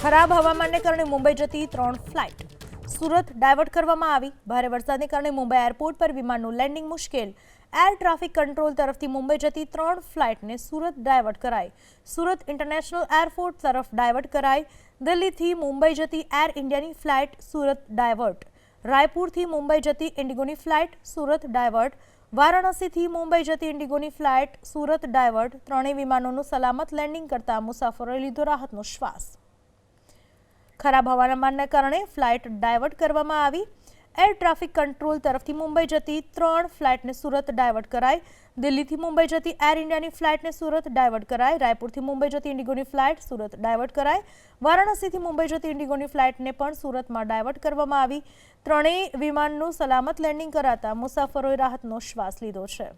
ખરાબ હવામાનને કારણે મુંબઈ જતી 3 ફ્લાઇટ સુરત ડાયવર્ટ કરવામાં આવી। ભારે વરસાદને કારણે મુંબઈ એરપોર્ટ પર વિમાનનું લેન્ડિંગ મુશ્કેલ। એર ટ્રાફિક કંટ્રોલ તરફથી મુંબઈ જતી 3 ફ્લાઇટને સુરત ડાયવર્ટ કરાઈ। સુરત ઇન્ટરનેશનલ એરપોર્ટ તરફ ડાયવર્ટ કરાઈ। દિલ્હીથી મુંબઈ જતી એર ઇન્ડિયાની ફ્લાઇટ સુરત ડાયવર્ટ। રાયપુરથી મુંબઈ જતી ઇન્ડિગોની ફ્લાઇટ સુરત ડાયવર્ટ। વારાણસીથી મુંબઈ જતી ઇન્ડિગોની ફ્લાઇટ સુરત ડાયવર્ટ। ત્રણેય વિમાનોનું સલામત લેન્ડિંગ કરતા મુસાફરોએ લીધો રાહતનો શ્વાસ। ખરાબ હવામાનના કારણે ફ્લાઇટ ડાયવર્ટ કરવામાં આવી। એર ટ્રાફિક કંટ્રોલ તરફથી મુંબઈ જતી 3 ફ્લાઇટને સુરત ડાયવર્ટ કરાઈ। દિલ્હીથી મુંબઈ જતી એર ઇન્ડિયાની ફ્લાઇટને સુરત ડાયવર્ટ કરાઈ। રાયપુરથી મુંબઈ જતી ઇન્ડિગોની ફ્લાઇટ સુરત ડાયવર્ટ કરાઈ। વારાણસીથી મુંબઈ જતી ઇન્ડિગોની ફ્લાઇટને પણ સુરતમાં ડાયવર્ટ કરવામાં આવી। ત્રણેય વિમાનનું સલામત લેન્ડિંગ કરાતા મુસાફરોએ રાહતનો શ્વાસ લીધો છે।